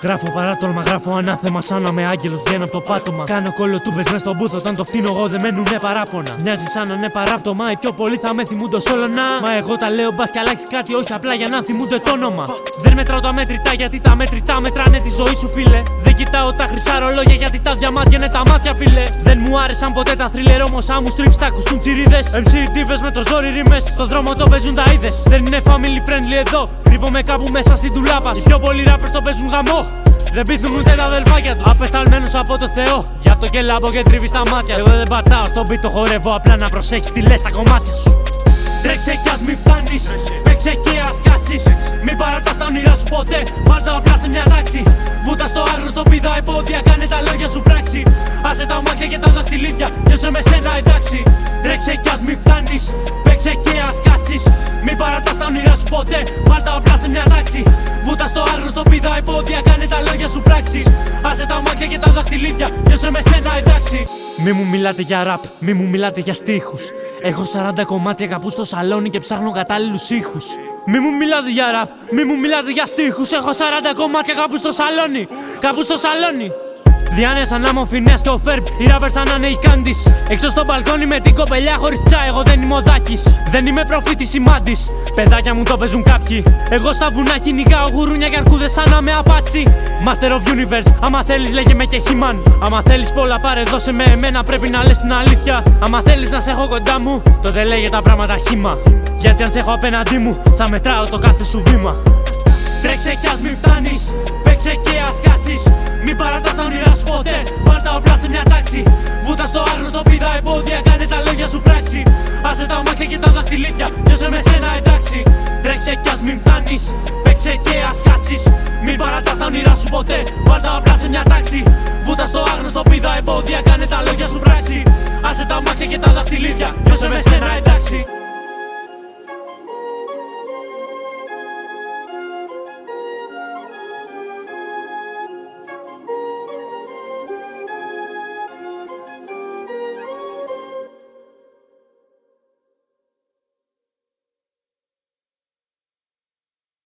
Γράφω παράτολμα, γράφω ανάθεμα. Σαν να είμαι άγγελος, βγαίνω από το πάτωμα. Κάνω κολοτούμπες μες στον μπούθο. Όταν το φτύνω εγώ δεν μένουνε παράπονα. Μοιάζει σαν να είναι παράπτωμα. Οι πιο πολλοί θα με θυμούνται ως όλο να. Μα εγώ τα λέω μπας κι αλλάξει κάτι, όχι απλά για να θυμούνται το όνομα. Δεν μετράω τα μέτρητά γιατί τα μέτρητά μετράνε τη ζωή σου, φίλε. Δεν κοιτάω τα χρυσά ρολόγια γιατί τα διαμάντια είναι τα μάτια, φίλε. Δεν μου άρεσαν ποτέ τα θρίλερ, όμως αν μου στρίψει τα ακουστούν τσιρίδες. MC τύπες με το ζόρι ρήμες. Στο δρόμο το παίζουν τα είδες. Δεν είναι family friendly εδώ. Κρύβομαι κάπου μέσα στην τουλάπα. Οι πιο πολλοί rappers το παίζουν γαμό. Δεν πείθουν ούτε τα αδελφάκια τους. Απεσταλμένος από το Θεό. Γι' αυτό και λάμπω και τρίβει στα μάτια σου. Εγώ δεν πατάω στον beat, το χορεύω. Απλά να προσέχεις τι λες στα κομμάτια σου. Τρέξε κι ας μη φτάνεις. Παίξε και ας χάσεις. Μην παρατάς τα όνειρά σου ποτέ. Βάλ' τα απλά σε μια τάξη. Βούτα στο άγνωστο, πηδά υπόδια. Κάνε τα λόγια σου πράξη. Άσε τα μάτια και τα δαχτυλίδια. Νιώσε με σένα, εντάξει. Τρέξε κι ας μη φτάνεις. Παίξε και ας χάσεις. Μην παρατάς τα όνειρά σου ποτέ. Βάλ' τα απλά σε μια τάξη. Βούτα στο άγνωστο, πηδά υπόδια. Κάνε τα λόγια σου πράξη. Άσε τα μάτια και τα δαχτυλίδια. Νιώσε με σένα, εντάξει. Μη μου μιλάτε για ραπ, μη μου μιλάτε για στίχους. Έχω 40 κομμάτια κάπου στο σαλόνι και ψάχνω κατάλληλους ήχους. Μη μου μιλάτε για ραπ, μη μου μιλάτε για στίχους. Έχω 40 κομμάτια κάπου στο σαλόνι, κάπου στο σαλόνι. Διάνες σαν να είμαι ο Φινέας και ο Φέρμπ, οι rappers σαν να είναι οι Κάντις. Έξω στο μπαλκόνι με την κοπελιά χωρίς τσάι, εγώ δεν είμαι ο Δάκης. Δεν είμαι προφήτης ή μάντης, παιδάκια μου το παίζουν κάποιοι. Εγώ στα βουνά κυνηγάω γουρούνια και αρκούδες σαν να είμαι απάτσι. Master of Universe, άμα θέλεις λέγε με και He-Man. Άμα θέλεις πολλά πάρε δώσε με εμένα, πρέπει να λες την αλήθεια. Άμα θέλεις να σε έχω κοντά μου, τότε λέγε τα πράγματα χύμα. Γιατί αν σε έχω απέναντί μου, θα μετράω το κάθε σου βήμα. Τρέξε κι ας μην φτάνεις, παίξε και ας χάσεις. Μην παρατάς τα όνειρά σου ποτέ, βάλ' τα όπλα σε μια τάξη. Βούτα στο άγνωστο, πηδά υπόδια, κάνε τα λόγια σου πράξη. Άσε τα μάτια και τα δαχτυλίδια, νιώσε με σένα, εντάξει. Τρέξε κι ας μην φτάνεις, παίξε και ας χάσεις. Μην παρατάς τα όνειρά σου ποτέ, βάλ' τα όπλα σε μια τάξη. Βούτα στο άγνωστο, πηδά υπόδια, κάνε τα λόγια σου πράξη. Άσε τα μάτια και τα δαχτυλίδια, νιώσε με σένα, εντάξει.